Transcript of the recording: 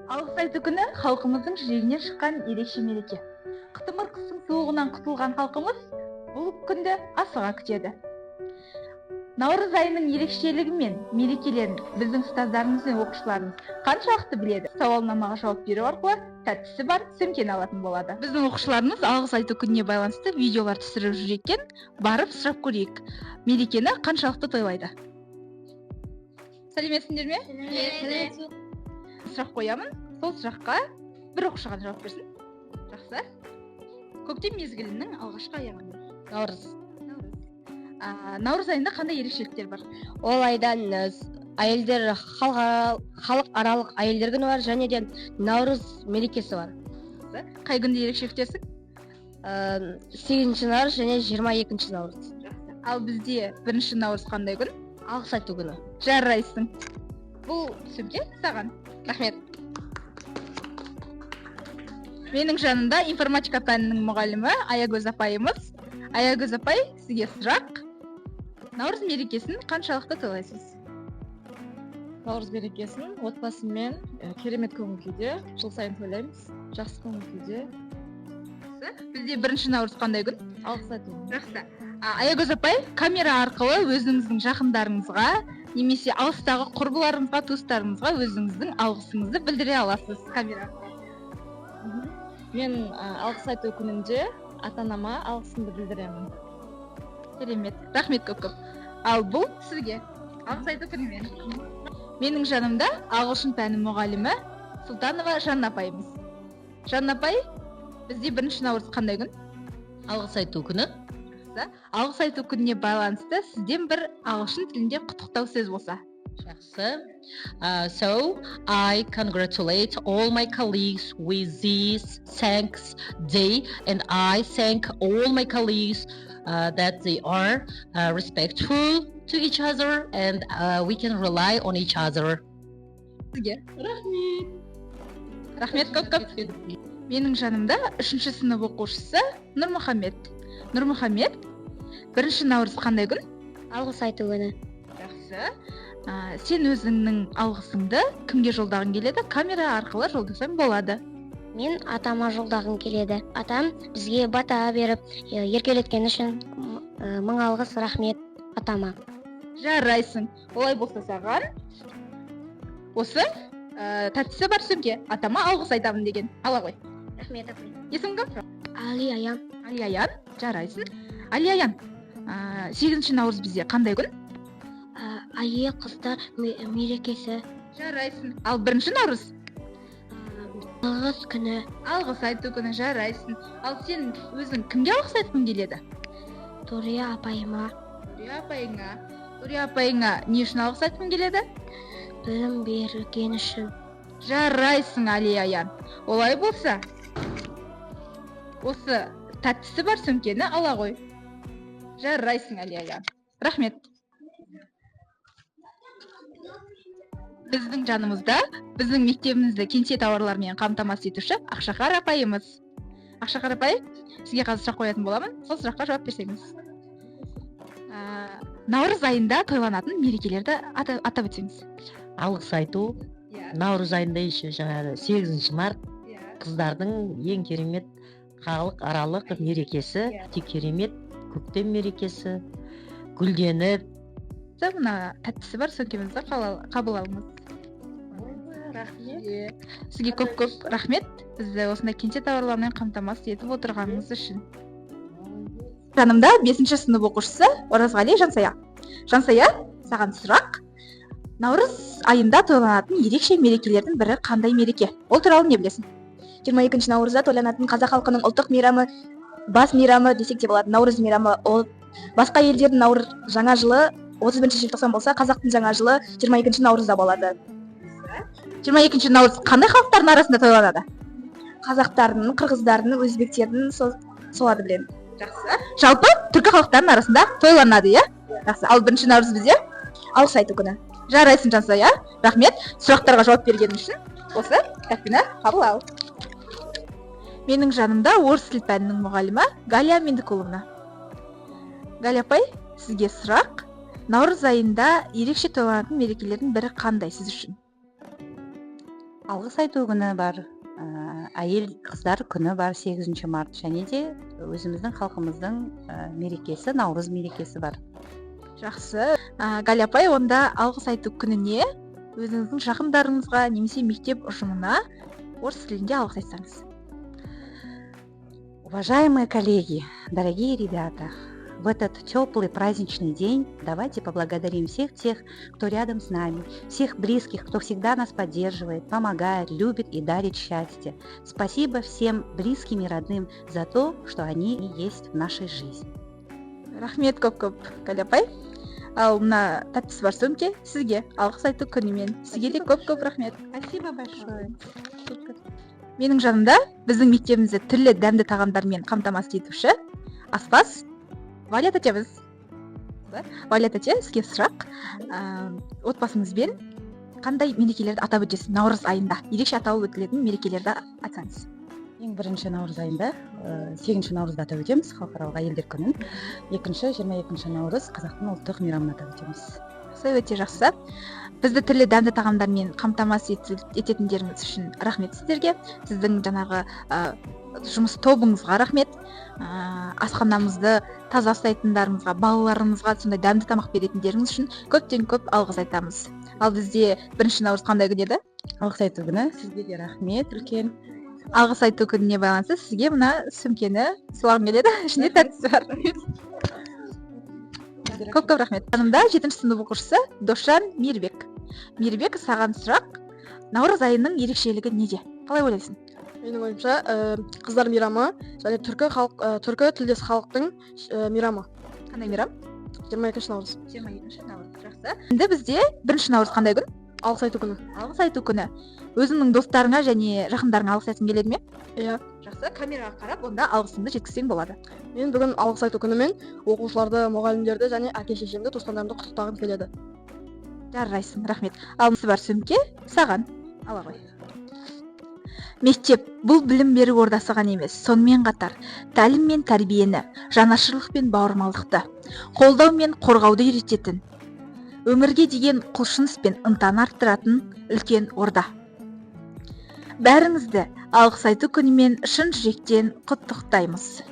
Алғыс айту күні халқымыздың жүрегінен шыққан ерекше мереке. Қытымыр қыстың суығынан құтылған халқымыз бұл күнді асыға күтеді. Наурыз айының ерекшелігі мен мерекелерін біздің ұстаздарымыз мен оқушыларымыз қаншалықты біледі? Сауалнамаға жауап беру арқылы тәттісі бар сөмкені алатын болады. Біздің оқушыларымыз алғыс айту күніне байланысты видеолар түсіріп жүр екен, барып сұрап көрейік. Мерекені қаншалықты тойлайды? Сәлеметсіңдер ме? Сұрақ қоямын. Сол сұраққа бір оқушы ғана жауап берсін. Жақсы. Көктем мезгілінің алғашқы аяғы. Наурыз айында қандай ерекшеліктер бар? Ол айдан әйелдер халық аралық әйелдер күні бар, және де наурыз мерекесі бар. Қай күнде ерекше күтесің? 8 наурыз және 22 наурыз. Ал бізде 1 наурыз қандай күн? Алғыс айту күні. Жарайсың. Бұл сөмке саған. Рахмет. Менің жанымда информатика пәнінің мұғалімі Аягөз апайымыз. Аягөз апай, сізге сұрақ. Наурыз мерекесін қаншалықты тойлайсыз? Наурыз мерекесін отбасымен керемет көңіл күйде жыл сайын тойлаймыз. Жақсы көңіл күйде. Бізде 1 наурыз қандай күн? Алғыс айту. Жақсы. Аягөз апай, камера арқылы өзіңіздің жақындарыңызға, немесе алыстағы құрбыларыңызға, туыстарыңызға өзіңіздің алғысыңызды білдіре аласыз камера. Мен алғыс айту күнінде ата-анама алғысымды білдіремін. Керемет. Рахмет көп. Ал бұл сізге алғыс айту күнімен. Менің жанымда ағылшын пәні мұғалімі Сұлтанова Жанна апайымыз. Жанна апай, бізде 1 наурыз қандай күн? Алғыс айту күні. Алғыс айту күніне байланысты сізден бір ағылшын тілінде құттықтау сөз болса. Жақсы. So, I congratulate all my colleagues with this thanks day, and I thank all my colleagues that they are respectful to each other, and we can rely on each other. Сізге. Рахмет көп. Менің жанымда 3 сынып оқушысы Нұрмұхаммед. Нұрмұхаммед, 1 наурыз қандай күн? Алғыс айту күні. Жақсы. Сен өзіңнің алғысыңды кімге жолдағың келеді? Камера арқылы жолдасаң болады. Мен атама жолдағым келеді. Атам бізге бата беріп, еркелеткен үшін мың алғыс, рахмет атама. Жарайсың. Олай болса саған осы тәттісі бар сөмке. Атама алғыс айтамын деген. Ала ғой. Рахмет апай. Есің кім? Али Аян. Али Аян, жарайсың. Али Аян, 8 наурыз бізде қандай күн? Айы қыздар мерекесі. Жарайсың. Ал 1 наурыз? Алғыс күні. Алғыс айту күні, жарайсың. Ал сен өзің кімге алғыс айтқың келеді? Турия апайыма. Турия апайыңа не үшін алғыс айтқың келеді? Білім берген үшін. Жарайсың, Али Аян. Олай болса, осы тәттісі бар сөмкені ала ғой. Жарайсың, Али Аян. Рахмет. Біздің жанымызда, біздің мектебімізді кеңсе тауарлармен қамтамасыз етуші Ақшақар апайымыз. Ақшақар апай, сізге қазір сұрақ қоятын боламын. Сол сұраққа жауап берсеңіз. Наурыз айында тойланатын мерекелерді атап өтсеңіз. Алғыс айту. Наурыз айында еще жаңағы 8 март қыздардың ең керемет халық аралық мерекесі, керемет көктем мерекесі, гүлденіп. Мына тәттісі бар сөмкемізді қабыл алыңыз. Рахмет. Сізге көп рахмет. Бізді осындай кеңсе тауарлармен қамтамасыз етіп отырғаныңыз үшін. Жанымда 5 сынып оқушысы Оразғали Жансая. Жансая, саған сұрақ. Наурыз айында тойланатын ерекше мерекелердің бірі қандай мереке? Ол туралы не білесің? 22 наурызда тойланатын қазақ халқының ұлттық мейрамы, бас мейрамы десек те болады. Наурыз мейрамы. Ол басқа елдердің жаңа жылы 31 желтоқсан болса, қазақтың жаңа жылы 22 наурызда болады. 22 наурыз қандай халықтардың арасында тойланады? Қазақтардың, қырғыздардың, өзбектердің соларды білемін. Жақсы. Жалпы түркі халықтардың арасында тойланады, иә? Жақсы. Ал 1 наурыз бізде? Алғыс айту күні. Жарайсың, Жансая. Рахмет. Сұрақтарға жауап берген үшін осы тәттіні қабыл ал. Менің жанымда орыс тіл пәнінің мұғалімі Галия Мендікуловна. Галия апай, сізге сұрақ. Наурыз айында ерекше тойланатын мерекелердің бірі қандай сіз үшін? алғыс айту күні бар, әйел қыздар күні бар 8 март, және де өзіміздің халқымыздың мерекесі, наурыз мерекесі бар. Жақсы. Галя апай, онда алғыс айту күніне өзіңіздің жақындарыңызға немесе мектеп ұжымына орыс тілінде алғыс айтсаңыз. Уважаемые коллеги, дорогие ребята, в этот теплый праздничный день давайте поблагодарим всех тех, кто рядом с нами, всех близких, кто всегда нас поддерживает, помогает, любит и дарит счастье. Спасибо всем близким и родным за то, что они есть в нашей жизни. Рахмет көп-көп, Галя апай. Ал мына тәттісі бар сөмке сізге алғыс айту күнімен. Сізге де көп-көп рахмет. Спасибо большое. Менің жанымда біздің мектебімізді түрлі дәмді тағамдармен қамтамасыз етуші аспаз Валя тәтеміз. Валя тәте, сізге сұрақ. Отбасыңызбен қандай мерекелерді атап өтесіз наурыз айында? Ерекше аталып өтілетін мерекелерді айтсаңыз. Ең бірінші наурыз айында 8 наурызда атап өтеміз халықаралық әйелдер күнін. Екінші 22 наурыз қазақтың ұлттық мейрамын атап өтеміз. Өте жақсы. Бізді түрлі дәмді тағамдармен қамтамасыз ететіндеріңіз үшін рахмет сіздерге. Сіздің жаңағы жұмыс тобыңызға рахмет. Асханамызды таза ұстайтындарыңызға, балаларымызға сондай дәмді тамақ беретіндеріңіз үшін көптен көп алғыс айтамыз. Ал бізде 1 наурыз қандай күн еді? Алғыс айту күні. Сізге де рахмет үлкен. Алғыс айту күніне байланысты сізге мына сөмкені сыйлағым келеді. Ішінде тәттісі бар. Көп-көп рахмет. Жанымда 7 сынып оқушысы Дошан Мейірбек. Мейірбек, саған сұрақ. Наурыз айының ерекшелігі неде? Қалай ойлайсың? Менің ойымша, қыздар мейрамы және түркі тілдес халықтың мейрамы. Қандай мейрам? 22 наурыз. 22 наурыз. Жақсы. Енді бізде 1 наурыз қандай күн? Алғыс айту күні. Алғыс айту күні. Өзіңнің достарыңа және жақындарыңа алғыс айтқың келеді ме? Иә. Жақсы. Камераға қарап, онда алғысыңды жеткізсең болады. Мен бүгін алғыс айту күнімен оқушыларды, мұғалімдерді және әке-шешемді, туысқандарымды құттықтағым келеді. Жарайсың, рахмет. Ал бар сөмке саған. Ала ғой. Мектеп бұл білім беру ордасы ғана емес, сонымен қатар тәлім мен тәрбиені, жанашырлық пен бауырмалдықты, қолдау мен қорғауды үйрететін, өмірге деген құлшыныс пен ынтаны арттыратын үлкен орда. Бәріңізді алғыс айту күнімен шын жүректен құттықтаймыз.